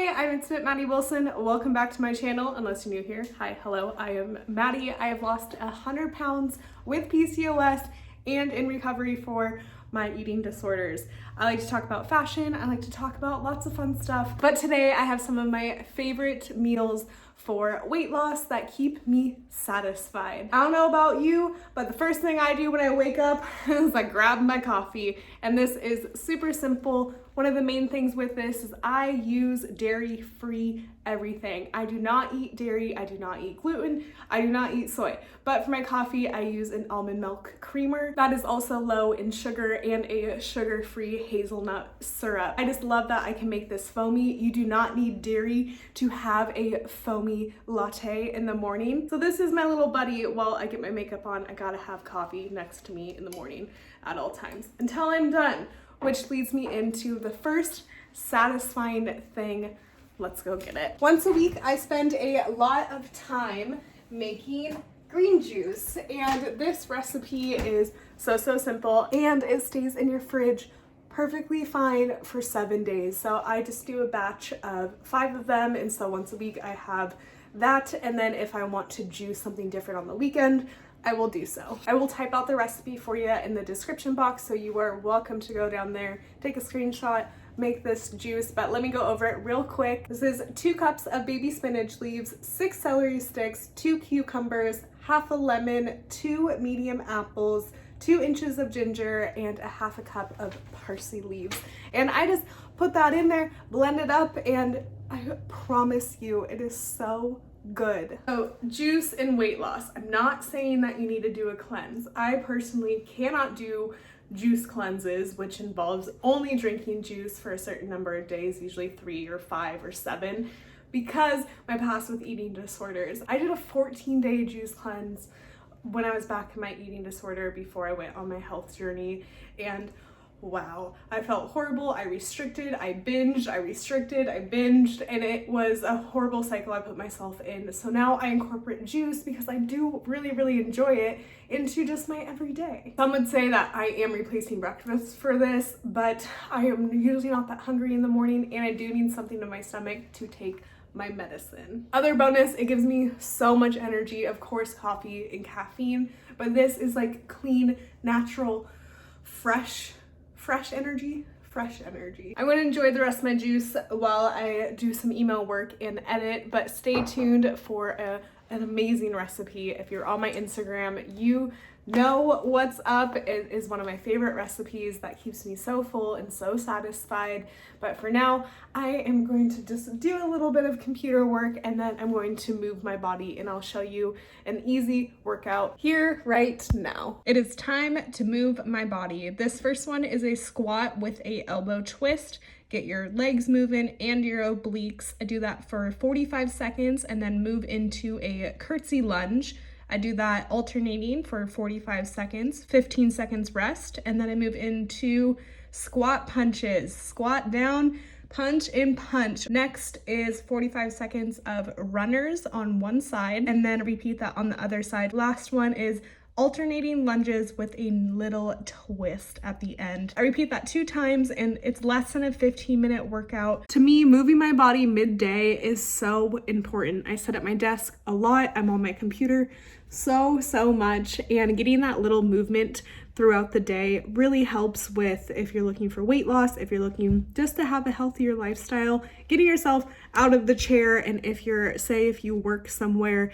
Hey, I'm Instant Maddie Wilson. Welcome back to my channel, unless you're new here. Hi, hello, I am Maddie. I have lost 100 pounds with PCOS and in recovery for my eating disorders. I like to talk about fashion. I like to talk about lots of fun stuff. But today I have some of my favorite meals for weight loss that keep me satisfied. I don't know about you, but the first thing I do when I wake up is I grab my coffee. And this is super simple. One of the main things with this is I use dairy-free everything. I do not eat dairy, I do not eat gluten, I do not eat soy. But for my coffee, I use an almond milk creamer that is also low in sugar and a sugar-free hazelnut syrup. I just love that I can make this foamy. You do not need dairy to have a foamy latte in the morning. So this is my little buddy while I get my makeup on. I gotta have coffee next to me in the morning at all times until I'm done. Which leads me into the first satisfying thing. Let's go get it. Once a week, I spend a lot of time making green juice, and this recipe is so simple, and it stays in your fridge perfectly fine for 7 days. So I just do a batch of 5 of them, and so once a week I have that, and then if I want to juice something different on the weekend, I will do so. I will type out the recipe for you in the description box, so you are welcome to go down there, take a screenshot, make this juice, but let me go over it real quick. This is 2 cups of baby spinach leaves, 6 celery sticks, 2 cucumbers, half a lemon, 2 medium apples, 2 inches of ginger, and a half a cup of parsley leaves. And I just put that in there, blend it up, and I promise you it is so good. So juice and weight loss. I'm not saying that you need to do a cleanse. I personally cannot do juice cleanses, which involves only drinking juice for a certain number of days, usually 3 or 5 or 7, because my past with eating disorders. I did a 14-day juice cleanse when I was back in my eating disorder before I went on my health journey, and wow, I felt horrible. I restricted, I binged, I restricted, I binged, and it was a horrible cycle I put myself in. So now I incorporate juice because I do really enjoy it into just my everyday. Some would say that I am replacing breakfast for this, but I am usually not that hungry in the morning, and I do need something in my stomach to take my medicine. Other bonus, it gives me so much energy. Of course, coffee and caffeine, but this is like clean, natural, fresh energy. I'm going to enjoy the rest of my juice while I do some email work and edit, but stay tuned for an amazing recipe. If you're on my Instagram, you know what's up. It is one of my favorite recipes that keeps me so full and so satisfied. But for now, I am going to just do a little bit of computer work, and then I'm going to move my body, and I'll show you an easy workout here right now. It is time to move my body. This first one is a squat with a elbow twist. Get your legs moving and your obliques. I do that for 45 seconds and then move into a curtsey lunge. I do that alternating for 45 seconds, 15 seconds rest, and then I move into squat punches. Squat down, punch and punch. Next is 45 seconds of runners on one side, and then repeat that on the other side. Last one is alternating lunges with a little twist at the end. I repeat that 2 times, and it's less than a 15-minute workout. To me, moving my body midday is so important. I sit at my desk a lot. I'm on my computer so much, and getting that little movement throughout the day really helps with, if you're looking for weight loss, if you're looking just to have a healthier lifestyle, getting yourself out of the chair. And if you work somewhere,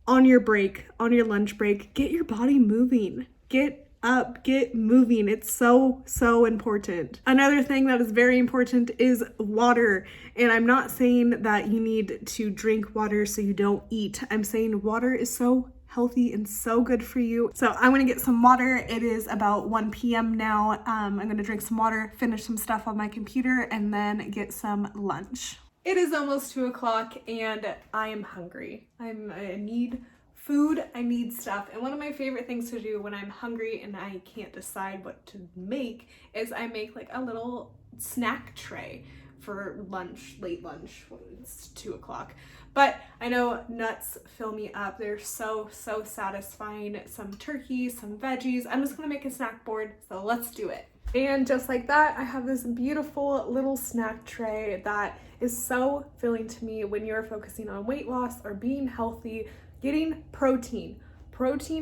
on your break, on your lunch break, get your body moving. Get up, get moving. It's so important. Another thing that is very important is water. And I'm not saying that you need to drink water so you don't eat. I'm saying water is so healthy and so good for you. So I'm gonna get some water. It is about 1 p.m. now. I'm gonna drink some water, finish some stuff on my computer, and then get some lunch. It is almost 2 o'clock and I am hungry. I need food, I need stuff. And one of my favorite things to do when I'm hungry and I can't decide what to make is I make like a little snack tray for lunch, late lunch. It's 2 o'clock. But I know nuts fill me up. They're so satisfying. Some turkey, some veggies. I'm just gonna make a snack board, so let's do it. And just like that, I have this beautiful little snack tray that is so filling to me when you're focusing on weight loss or being healthy, getting protein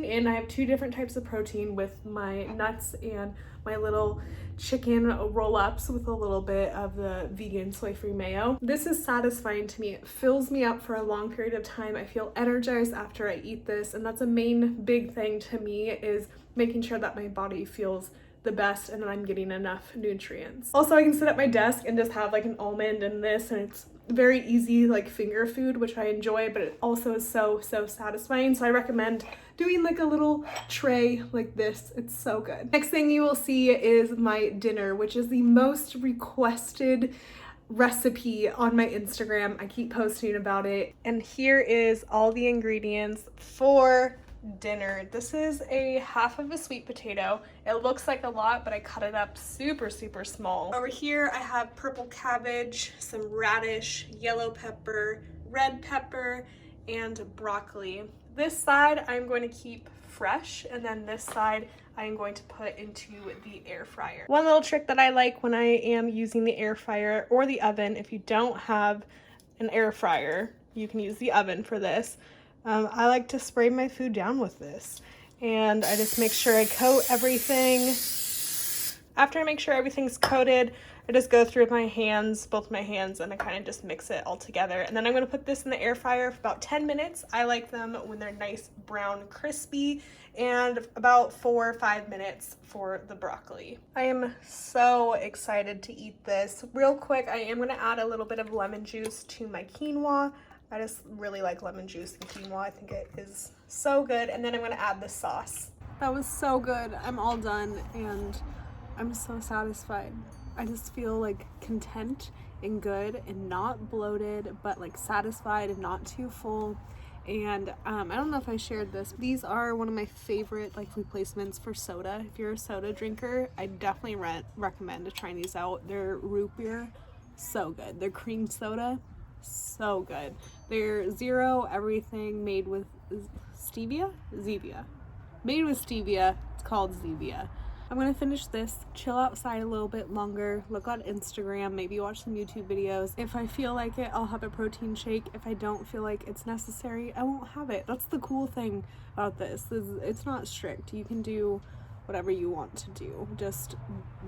in. I have 2 different types of protein with my nuts and my little chicken roll-ups with a little bit of the vegan soy-free mayo. This is satisfying to me. It fills me up for a long period of time. I feel energized after I eat this, and that's a main big thing to me, is making sure that my body feels the best and that I'm getting enough nutrients. Also, I can sit at my desk and just have like an almond and this, and it's very easy, like finger food, which I enjoy, but it also is so satisfying. So I recommend doing like a little tray like this. It's so good. Next thing you will see is my dinner, which is the most requested recipe on my Instagram. I keep posting about it. And here is all the ingredients for dinner. This is a half of a sweet potato. It looks like a lot, but I cut it up super small. Over here I have purple cabbage, some radish, yellow pepper, red pepper, and broccoli. This side I'm going to keep fresh, and then this side I am going to put into the air fryer. One little trick that I like when I am using the air fryer or the oven, if you don't have an air fryer, you can use the oven for this. I like to spray my food down with this, and I just make sure I coat everything. After I make sure everything's coated, I just go through with my hands, both my hands, and I kind of just mix it all together. And then I'm going to put this in the air fryer for about 10 minutes. I like them when they're nice, brown, crispy, and about 4 or 5 minutes for the broccoli. I am so excited to eat this. Real quick, I am going to add a little bit of lemon juice to my quinoa. I just really like lemon juice and quinoa. I think it is so good. And then I'm going to add the sauce. That was so good. I'm all done and I'm so satisfied. I just feel like content and good and not bloated, but like satisfied and not too full. And I don't know if I shared this. These are one of my favorite like replacements for soda. If you're a soda drinker, I definitely recommend trying these out. They're root beer, so good. They're cream soda, so good. They're zero everything, made with stevia? Zevia. Made with stevia. It's called Zevia. I'm gonna finish this, chill outside a little bit longer, look on Instagram, maybe watch some YouTube videos. If I feel like it, I'll have a protein shake. If I don't feel like it's necessary, I won't have it. That's the cool thing about this, is it's not strict. You can do whatever you want to do. Just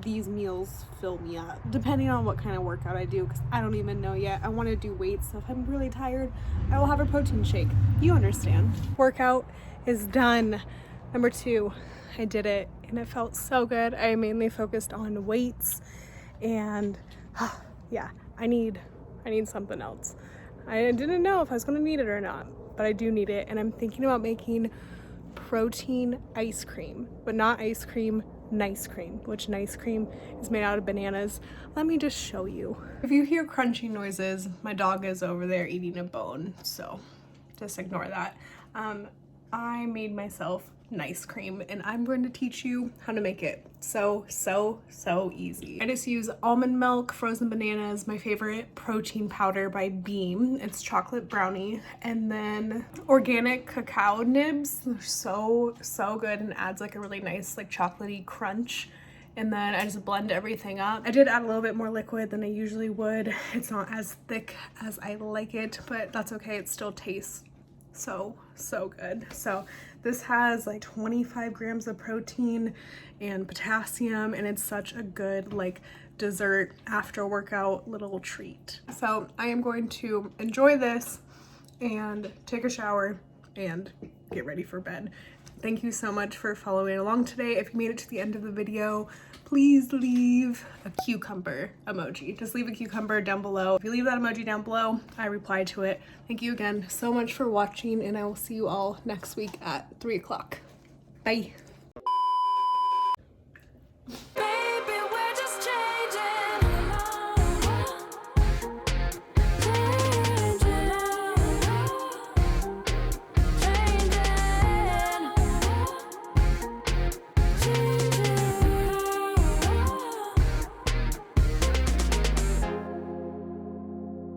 these meals fill me up, depending on what kind of workout I do, because I don't even know yet. I want to do weights, so if I'm really tired, I will have a protein shake. You understand. Workout is done. Number 2, I did it and it felt so good. I mainly focused on weights, and yeah, I need something else. I didn't know if I was gonna need it or not, but I do need it, and I'm thinking about making protein ice cream, but not ice cream, nice cream, which nice cream is made out of bananas. Let me just show you. If you hear crunching noises, my dog is over there eating a bone, so just ignore that. I made myself nice cream, and I'm going to teach you how to make it. So easy. I just use almond milk, frozen bananas, my favorite protein powder by Beam. It's chocolate brownie, and then organic cacao nibs. They're so good, and adds like a really nice like chocolatey crunch. And then I just blend everything up. I did add a little bit more liquid than I usually would. It's not as thick as I like it, but that's okay. It still tastes so good. So this has like 25 grams of protein and potassium, and it's such a good like dessert after workout little treat. So I am going to enjoy this and take a shower and get ready for bed. Thank you so much for following along today. If you made it to the end of the video, please leave a cucumber emoji. Just leave a cucumber down below. If you leave that emoji down below, I reply to it. Thank you again so much for watching, and I will see you all next week at 3 o'clock. Bye.